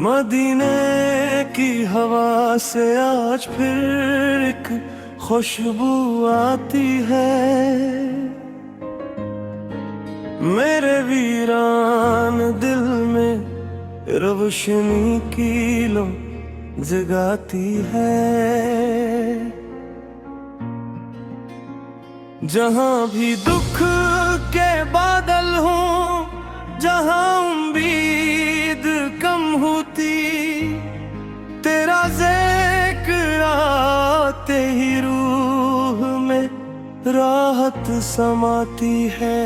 मदीने की हवा से आज फिर एक खुशबू आती है। मेरे वीरान दिल में रोशनी की लो जगाती है। जहां भी दुख के बादल हों, जहां उम्मीद कम होती, तेरा ज़िक्र आते ही रूह में राहत समाती है।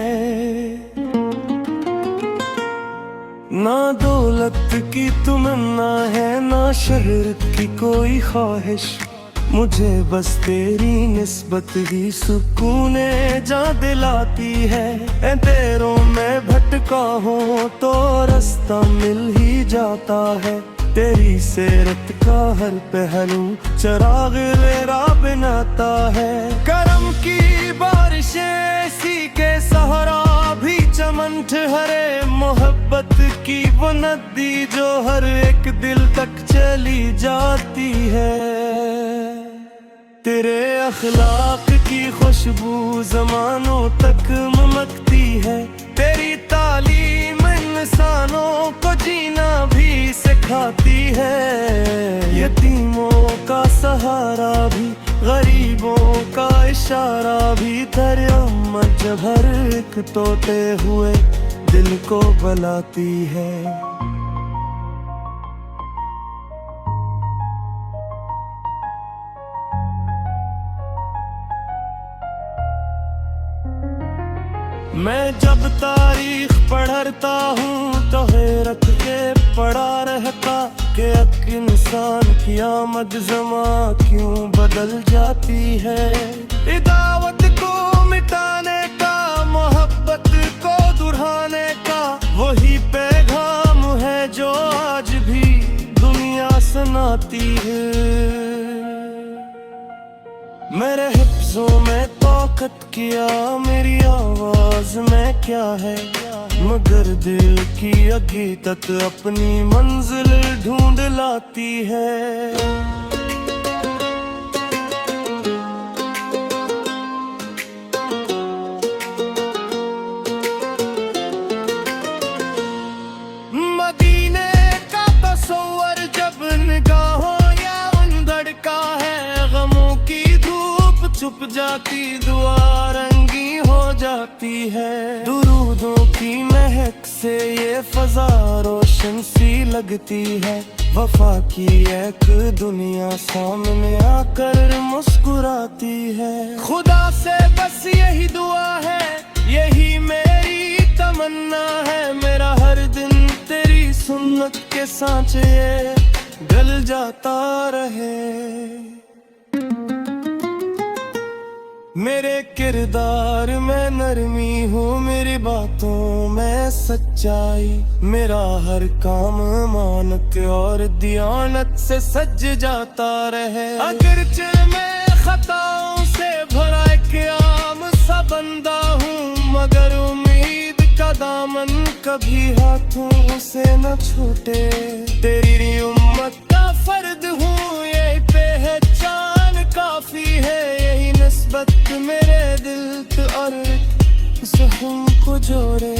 ना दौलत की तमन्ना है, ना शहरत की कोई ख्वाहिश, मुझे बस तेरी निस्बत ही सुकूने जा दिलाती है। तेरों में भटका हूँ तो रास्ता मिल ही जाता है। तेरी सेरत का हर पहलू चिराग मेरा बनाता है। करम की बारिशें सी के सहारा भी चमन ठहरे, मोहब्बत की वो नदी जो हर एक दिल तक चली जाती है। तेरे अखलाक की खुशबू ज़मानों तक महकती है। तेरी तालीम इंसानों को जीना भी सिखाती है। यतीमों का सहारा भी, गरीबों का इशारा भी, तेरे उम्मत जब हर एक तोते हुए दिल को बुलाती है। मैं जब तारीख पढ़ता हूँ तो हैरत के पड़ा रहता कि एक इंसान की आमद ज़मा क्यों बदल जाती है। इदावत को मिटाने का, मोहब्बत को दुहराने का वही पैगाम है जो आज भी दुनिया सुनाती है। मेरे हिफ्ज़ों में ताकत किया, मेरी आवाज में क्या है, मगर दिल की हकीकत अपनी मंजिल ढूंढ लाती है। मदीने का तस्वर जब निगाहों या उंधड़का है, गमों की धूप छुप जाती, दुआ रंगी हो जाती है। दुरूदों की महक से ये फजा रोशन सी लगती है। वफा की एक दुनिया सामने आकर मुस्कुराती है। खुदा से बस यही दुआ है, यही मेरी तमन्ना है, मेरा हर दिन तेरी सुन्नत के सांचे गल जाता रहे। मेरे किरदार में नरमी हो, मेरी बातों में सच्चाई, मेरा हर काम मानत और दियानत से सज जाता रहे। अगरचे मैं खताओं से भरा एक आम सा बंदा हूँ, मगर उम्मीद का दामन कभी हाथों से न छूटे। तेरी उम्मत का फर्द हूँ, यही पहचान काफी है। यही निस्बत मेरे दिल और ज़ख्म को जोड़े।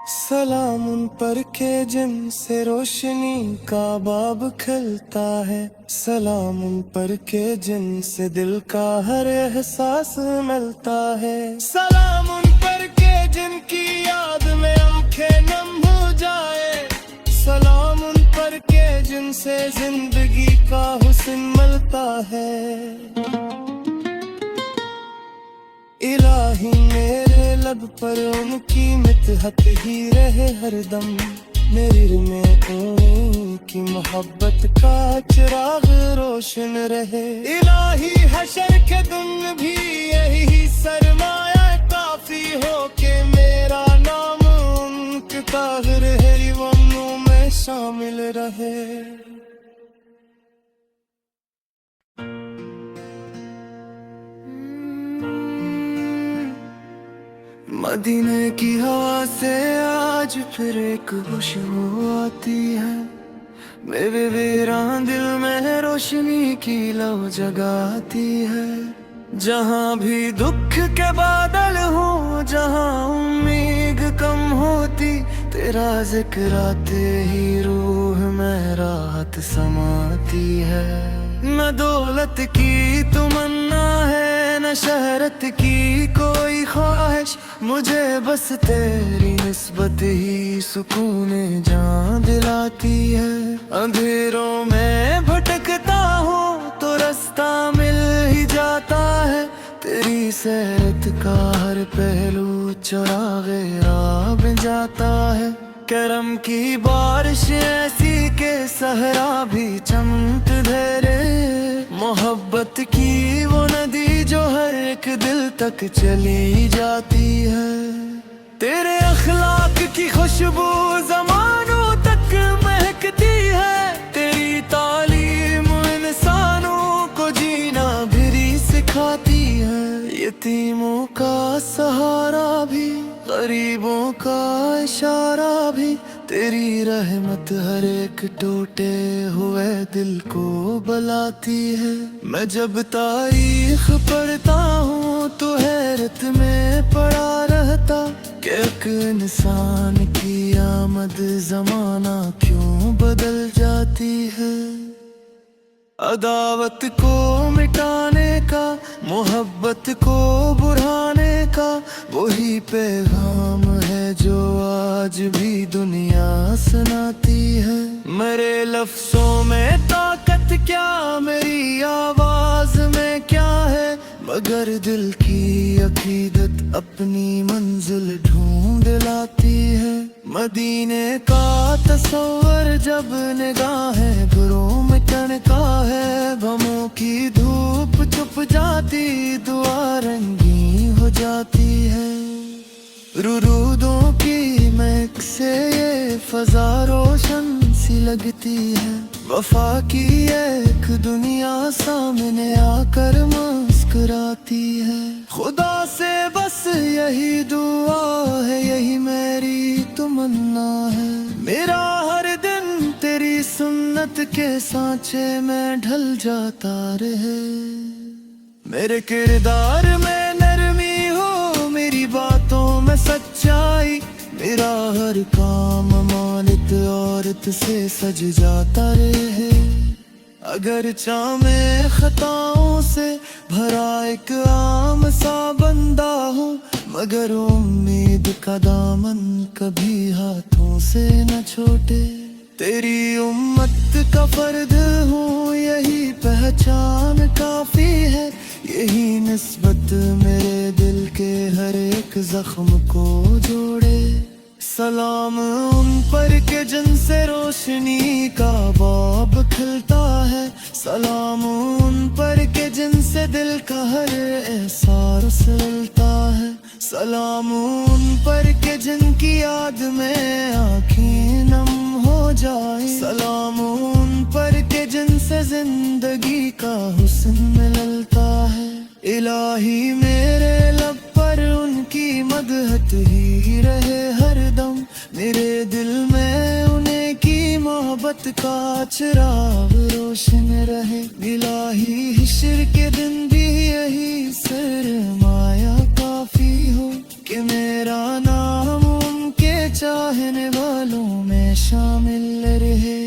सलाम उन पर के जिनसे रोशनी का बाब खिलता है। सलाम उन पर के जिनसे दिल का हर एहसास मिलता है। सलाम उन पर के जिनकी याद में आंखें नम हो जाए। सलाम उन पर के जिनसे जिंदगी का हुस्न मिलता है। इलाही मेरे लब पर उनकी मितहत ही रहे हरदम। मेरी में उनकी मोहब्बत का चिराग रोशन रहे। इलाही हशर के दिन भी यही सरमाया काफी हो के मेरा नाम उनके ताहिर है वमनों में शामिल रहे। मदीने की हवा से आज फिर एक खुशबू आती है, मेरे वीरान दिल में रोशनी की लौ जगाती है। जहाँ भी दुख के बादल हो, जहाँ उम्मीद कम होती, तेरा जिक्र आते ही रूह में राहत समाती है। न दौलत की तमन्ना है, न शहरत की कोई ख्वाहिश, मुझे बस तेरी निस्बत ही सुकून जान दिलाती है। अंधेरों में भटकता हूँ तो रास्ता मिल ही जाता है, तेरी सैरत का हर पहलू चौराहे राह बन जाता है। करम की बारिश ऐसी के सहरा भी चमक धरे, मोहब्बत की वो नदी जो हर एक दिल तक चली जाती है। तेरे अखलाक की खुशबू ज़मानों तक महकती है, तेरी तालीम इंसानों को जीना भी सिखाती है। यतीमों का सहारा भी, गरीबों का इशारा भी, तेरी रहमत हर एक टूटे हुए दिल को बुलाती है। मैं जब तारीख पढ़ता हूँ तो हैरत में पड़ा रहता, कि एक इंसान की आमद ज़माना क्यों बदल जाती है। अदावत को मिटाने का, मोहब्बत को बुढ़ाने का, वही पैगाम है जो आज भी दुनिया सुनाती है। मेरे लफ्ज़ों में ताकत क्या, मेरी आवाज़ में क्या है, मगर दिल की अकीदत अपनी मंजिल ढूंढ लाती है। मदीने का तस्वर जब निगाहें घरों में टनका है, बमों की धूप छुप जाती, दुआ रंगी हो जाती है। रुरूदों की महक से ये फजा रोशन सी लगती है, वफा की एक दुनिया सामने आकर मुस्कुराती है। खुदा से बस यही दुआ है, यही मेरी तमन्ना है, मेरा हर दिन तेरी सुन्नत के सांचे में ढल जाता रहे। मेरे किरदार में नरमी हो, मेरी बातों में सच्चाई, मेरा हर काम अमानत औरत से सज जाता रहे। अगर चाहे खताओं से भरा एक आम सा बंदा हूँ, मगर उम्मीद का दामन कभी हाथों से न छोटे। तेरी उम्मत का फर्द हूँ, यही पहचान काफी है, यही निस्बत मेरे दिल के हर एक जख्म को जोड़े। सलाम उन पर के जिनसे रोशनी का बाब खिलता है, सलाम उन पर के जिनसे दिल का हर एहसास उछलता है, सलाम उन पर के जिनकी याद में आँखें नम हो जाए, सलाम उन पर के जिनसे जिंदगी का हुस्न मिलता है। इलाही मेरे लब पर उनकी मदहत ही रहे हरदम, मेरे दिल में उन्हें की मोहब्बत का चिराग रोशन रहे। इलाही हिश्र के दिन भी यही सरमाया काफी हो, कि मेरा नाम उनके चाहने वालों में शामिल रहे।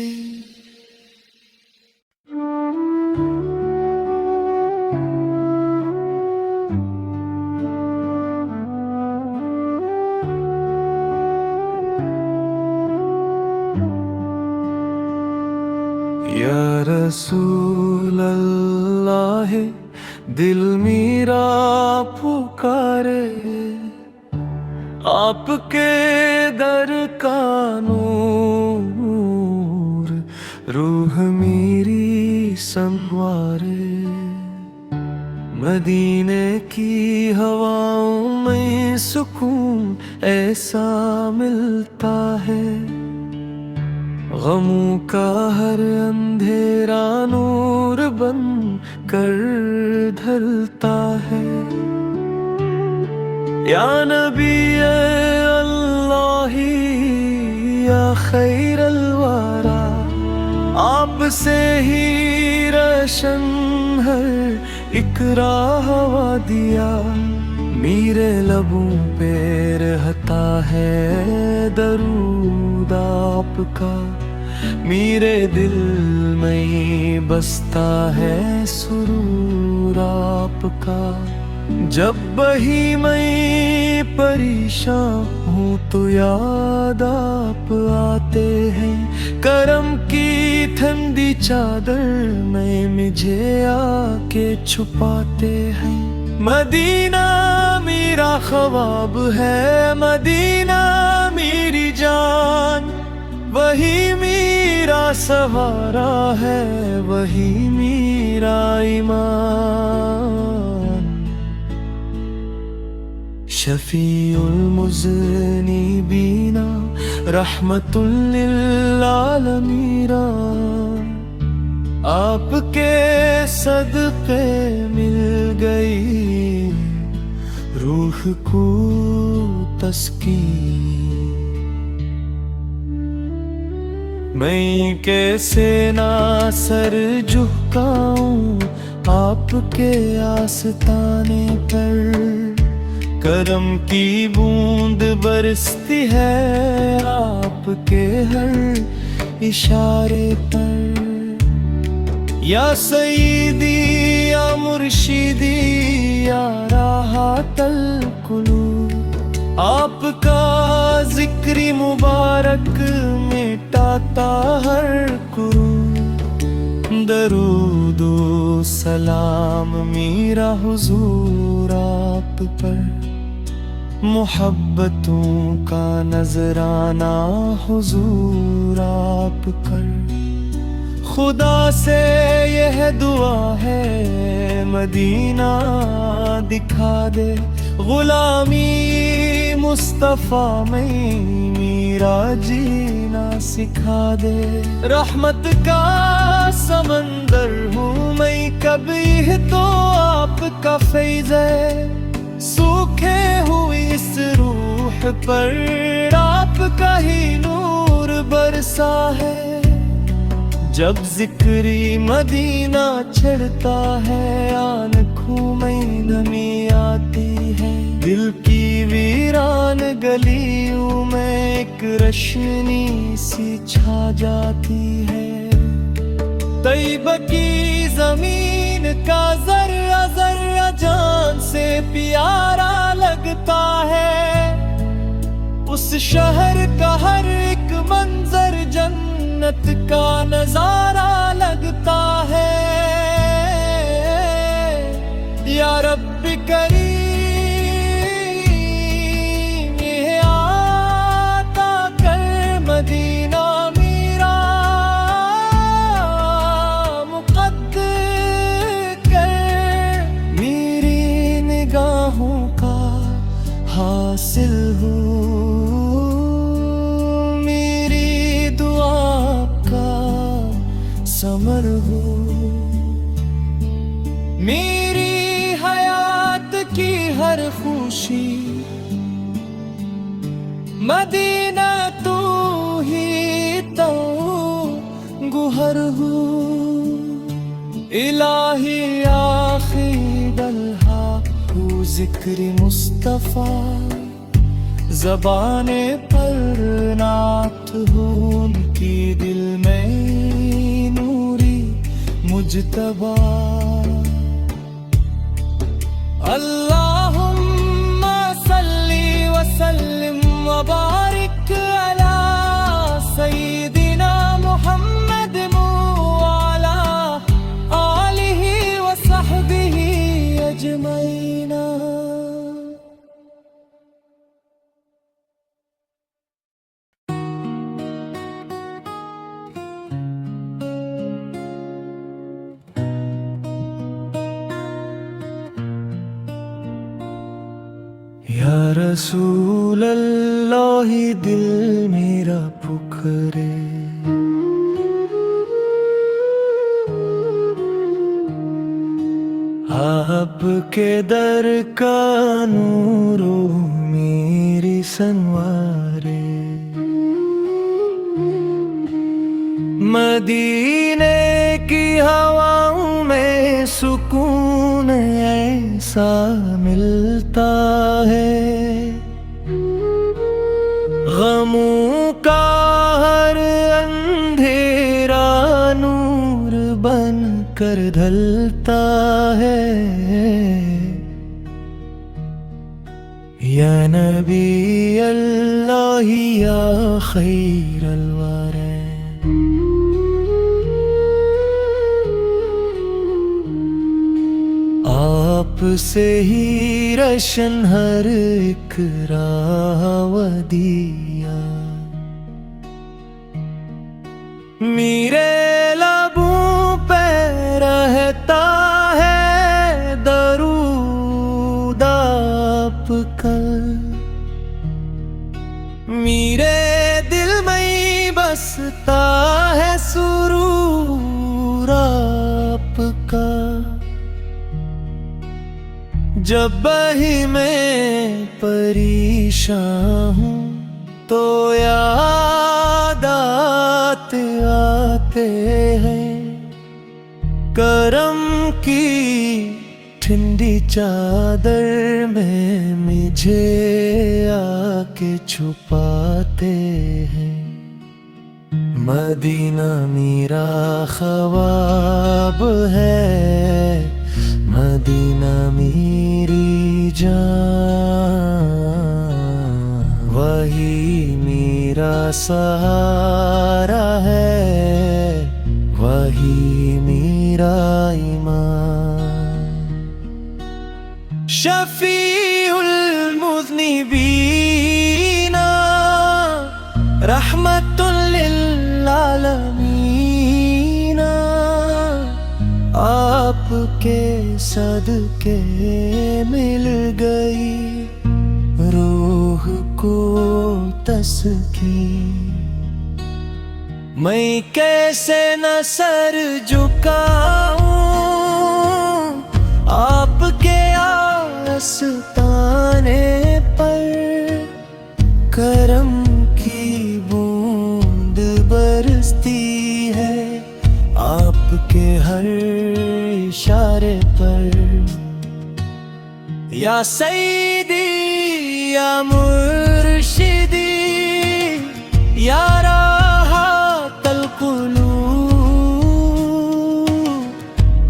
या रसूल अल्लाह दिल मेरा पुकारे, आपके दर का नूर रूह मेरी संवारे। मदीने की हवाओं में सुकून ऐसा मिलता है, गमों का हर अंधेरा नूर बन कर ढलता है। या नबी अल्लाह या खैरल वरा, आपसे ही रोशन हर एक राह दिया। मेरे लबों पे रहता है दरूद आपका, मेरे दिल में बसता है सुरूर आपका। जब भी मैं परेशान हूँ तो याद आप आते हैं, करम की ठंडी चादर में मुझे आके छुपाते हैं। मदीना मेरा ख्वाब है, मदीना मेरी जान, वही मेरा सहारा है, वही मेरा ईमान। शफीउल मुज़निबीना रहमतुल लिल आलमीना, आपके सदक़े मिल गई रूह को तस्कीन। मैं कैसे ना सर झुकाऊं आपके आस्ताने पर, करम की बूंद बरसती है आपके हर इशारे पर। या सईदी या मुर्शिदी या राहतल कुलूब, आपका जिक्र मुबारक मिटाता हर कुरूब। दरूदो सलाम मेरा हुजूर आप पर, मोहब्बतों का नजराना हुजूर आप कर। खुदा से यह दुआ है मदीना दिखा दे, गुलामी मुस्तफा में मेरा जीना सिखा दे। रहमत का समंदर हूँ मैं, कभी तो आपका फैज़ है, सूखे हुई इस रूह पर आपका ही नूर बरसा है। जब जिक्री मदीना चढ़ता है, आँखों में नमी आती है, दिल की वीरान गलियों में एक रोशनी सी छा जाती है। तैयबा की जमीन का जर्रा जर्रा जान से प्यारा लगता है, उस शहर का हर एक मंजर जन्नत का नजारा लगता है। या रब्बी करीम ये आता कर मदीना मेरा मुक़द्दर कर, मेरी निगाहों का हासिल हो, समर हो। मेरी हयात की हर खुशी मदीना तू ही तो गुहर हो। इलाही आखिर हू जिक्र मुस्तफा, ज़बाने पर नात हो उनकी, दिल में मुजतबा। अल्लाहुम्मा सल्ली व सल्लिम व बारिक अला सय्यिदिना मुहम्मद व अला आलिहि व सहबिहि अजमईन। या रसूल अल्लाह दिल मेरा पुकारे, आपके दर का नूरो मेरी सनवारे, मदीने की हवाओं में सुकून ऐसा मिलता है, गमों का हर अंधेरा नूर बन कर ढलता है। या नबी अल्लाह या खैरल वरा, आप से ही रशन हर एक रावदिया, मेरे लबों पे रहता है दरूद आपका, मेरे दिल में बसता है सुरूर आपका। जब ही मैं परेशान हूँ तो याद आते आते हैं करम की ठंडी चादर में मुझे आके छुपाते हैं। मदीना मेरा ख्वाब है, मदीना मेरी जान, वही मेरा सहारा है, वही मेरा ईमान। शफीउल मुज़निबीना रहमतुल लिल आलमीन, आपके सदके मिल गई रूह को तस्कीन। मैं कैसे न सर झुकाऊं आपके आस्ताने पर, करम की बूंद बरसती है आपके हर इशारे पर। या सैयदी या मुर्शिदी या राहतल क़ुलूब,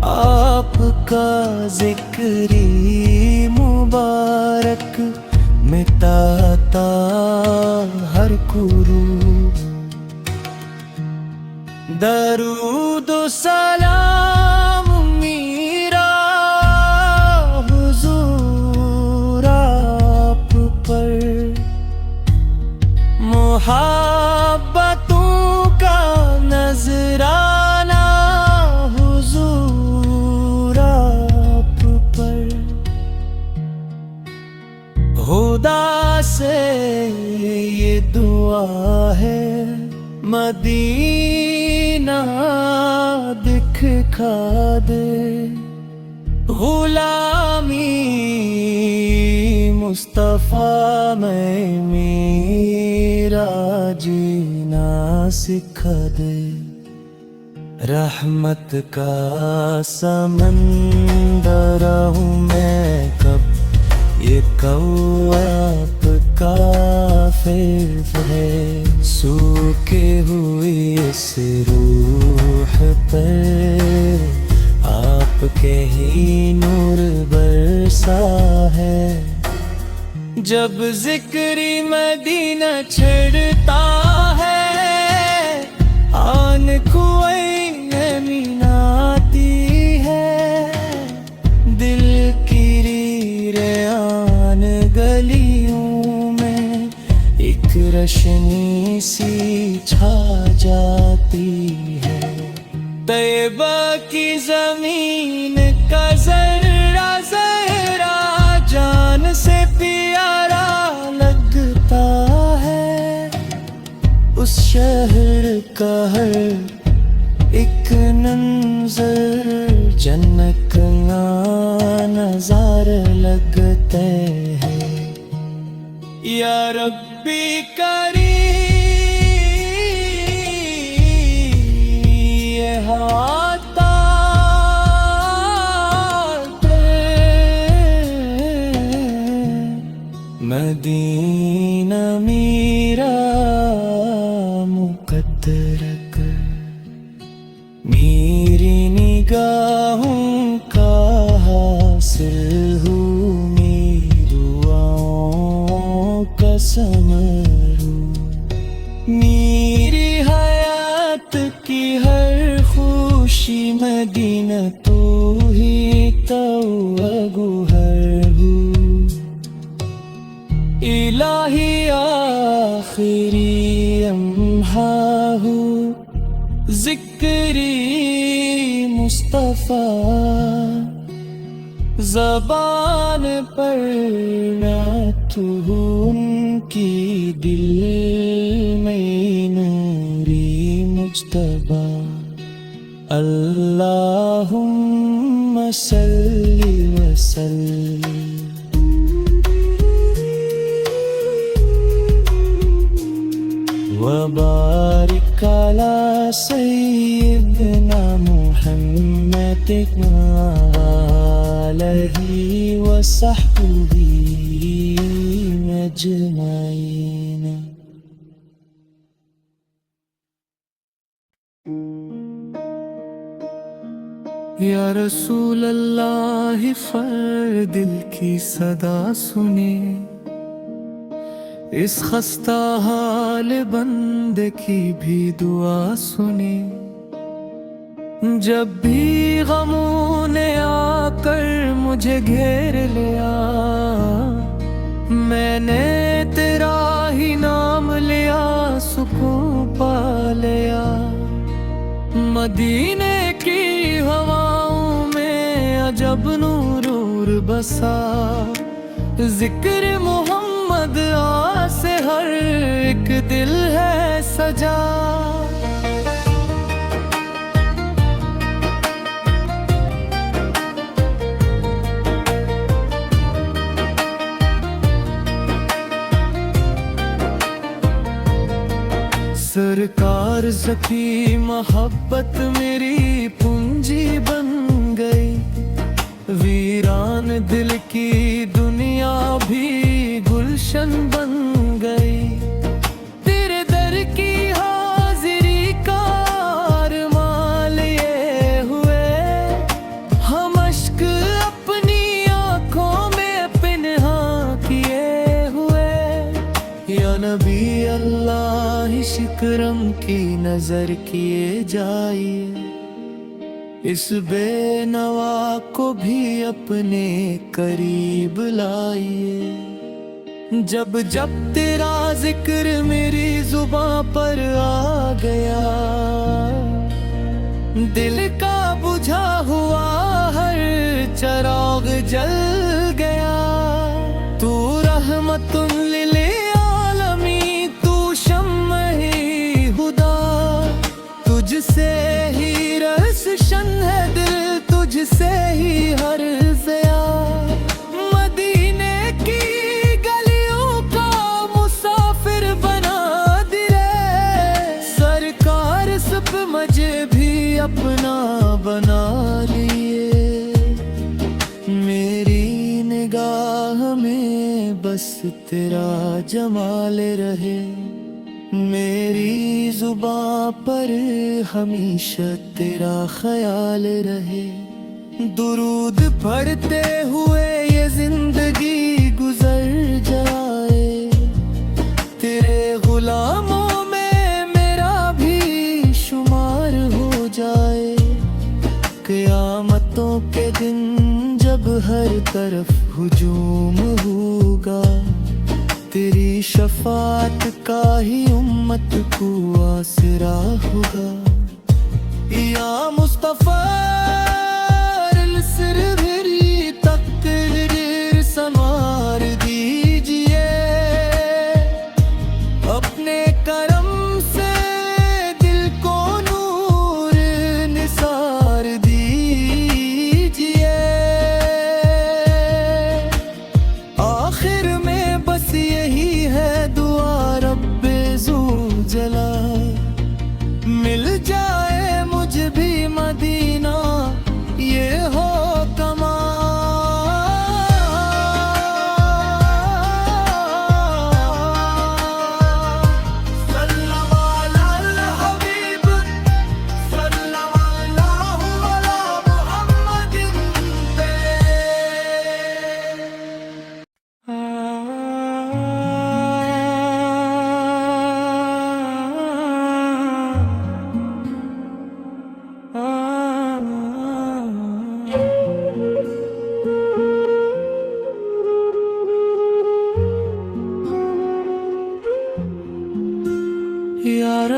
आपका ज़िक्री मुबारक मिटाता हर कुरूब। दरूद सलाम मेरा हुजूर आप पर, मोहब्बतों का नजराना हुजूर आप पर। खुदा से ये दुआ है मदीना दिखा दे, गुलामी मुस्तफा में मेरा जीना सिखा दे। रहमत का समंदर हूँ मैं कब, ये आपका फैज़ है, सूखे हुई इस रूह पर आपके ही नूर बरसा है। जब ज़िक्री मदीना छड़ता है आन खुए मीनाती है, दिल की रीरेआन गलियों में एक रोशनी सी छा जाती है। तैयबा की जमीन का जर्रा जहरा जान से प्यारा लगता है, उस शहर का हर एक मंजर जनक नज़ारे लगते हैं। या रब्बी करी ये हाथा मदीना मेरा मुकद्दर कर, मेरी निगाहों का हासिल हूँ, मेरी दुआओं का समरू, मेरी हयात की हर खुशी मदीना तू ही तो अगुहर हूँ। इलाही आखिरी लम्हा हूँ, ज़िक्री मुस्तफ़ा ज़बान पर नात उनकी, दिल में नूरी मुज्तबा। अल्लाहुम्मा सल्ली व सल्लिम वबारिक अला सय्यिदना मुहम्मद आलिहि व सहबिहि अजमईन। या रसूल अल्लाह फर दिल की सदा सुने, इस खस्ता हाल बंदे की भी दुआ सुनी। जब भी गमों ने आकर मुझे घेर लिया, मैंने तेरा ही नाम लिया, सुकून पा लिया। मदीने की हवाओं में अजब नूर बसा, जिक्र मोहम्मद आ से हर एक दिल है सजा। सरकार ज़की मोहब्बत मेरी पूंजी बन गई, वीरान दिल की दुनिया भी गुलशन बन गई। तेरे दर की हाजिरी का अरमान लिए हुए, हम अश्क अपनी आँखों में पिन्हा किए हुए। या नबी अल्लाह शिकरम की नजर किए जाइए, इस बेनवा को भी अपने करीब लाइए। जब जब तेरा जिक्र मेरी जुबां पर आ गया, दिल का बुझा हुआ हर चराग जल गया। तू रहमतुन लिल आलमी, तू शम्म-ए हुदा, तुझसे ही रस शन है दिल, तुझसे ही हर ज़िया। मदीने की गलियों का मुसाफिर बना दिले, सरकार सब मजे भी अपना बना लिए। मेरी निगाह में बस तेरा जमाल रहे, मेरी जुबां पर हमेशा तेरा ख्याल रहे। दुरूद पढ़ते हुए ये जिंदगी गुजर जाए, तेरे गुलामों में मेरा भी शुमार हो जाए। क़यामतों के दिन जब हर तरफ हुजूम होगा, तेरी शफात का ही उम्मत को आसरा होगा। या मुस्तफा सिर मेरी तकदीर संवार दीजिए, अपने करम से दिल को नूर निसार दीजिए।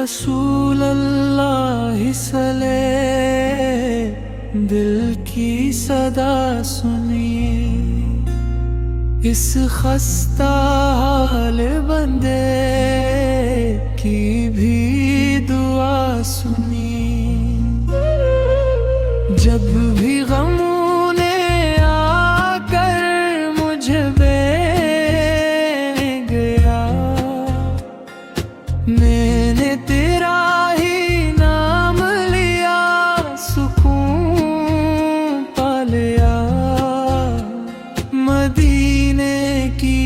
रसूल अल्लाह सले, दिल की सदा सुनिए, इस खस्ता हाल बंदे की भी दुआ सुनिए। जब भी गमों ने आकर मुझे बेने गया, मैंने तेरा ही नाम लिया, सुकून पा लिया। मदीने की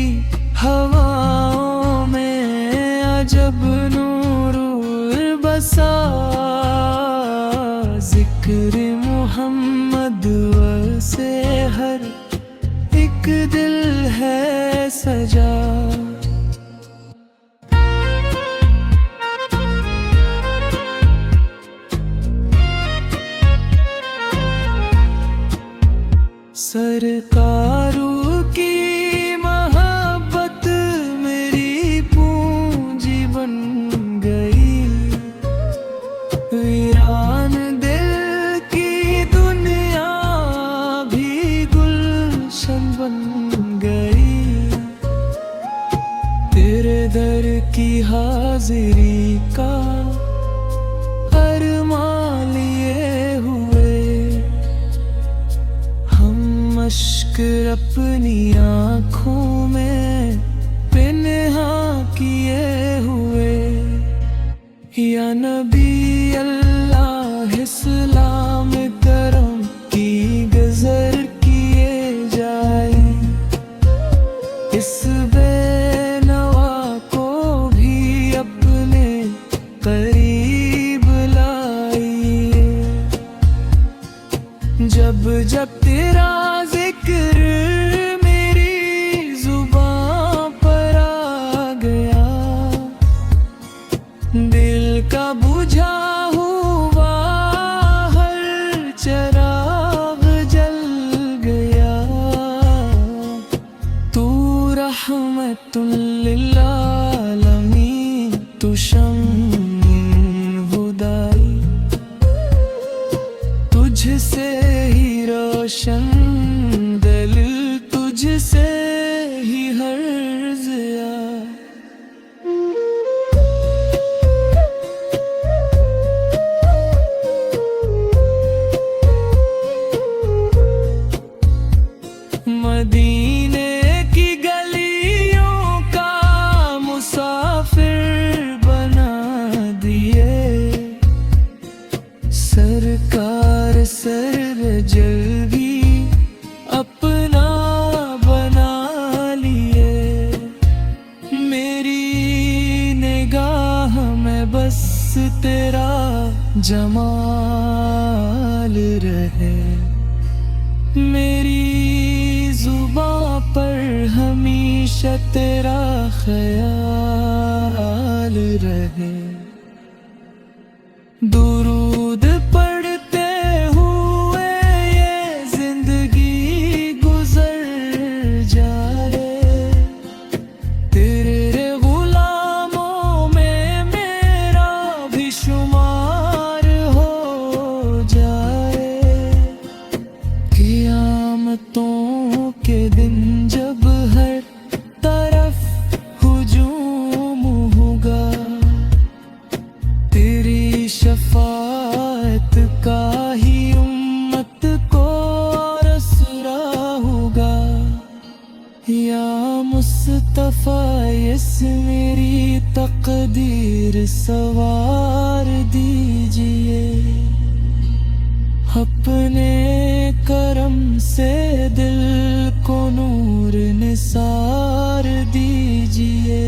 हवाओं में अजब नूर बसा, जिक्र मोहम्मद से हर एक दिल है सजा। सरकारों की मोहब्बत मेरी पूंजी बन गई, वीरान दिल की दुनिया भी गुलशन बन गई। तेरे दर की हाजिरी का अरमान लिए हुए, मश्क अपनी आँखों में पिन्हा किए हुए। या नबी अल्लाह इस्लाम करम की गज़र किए जाए, इस बेनवा को भी अपने करीब लाइए। जब जब तेरा जिक्र मेरी जुबां पर आ गया, दिल का बुझा हुआ हर चिराग जल गया। तू रहमतुल लिल आलमीन, तू शम्स हुदाई, तुझसे ही रोशन दिल, तुझसे ही हर ज़िया। मदीने की गलियों का मुसाफिर बना दिए, सरकार सर जल्दी अपना बना लिए। मेरी निगाह में बस तेरा जमाल रहे, मेरी जुबां पर हमेशा तेरा ख्याल रहे। दुरूद पढ़ते हुए ये जिंदगी गुजर जाए, तेरे गुलामों में मेरा भी शुमार हो जाए। क़यामतों के दिन जब हर तरफ हुजूम होगा, तेरी शफाअत का ही उम्मत को रसरा होगा। या मुस्तफा इस मेरी तकदीर सवार दीजिए, अपने करम से दिल को नूर निसार दीजिए।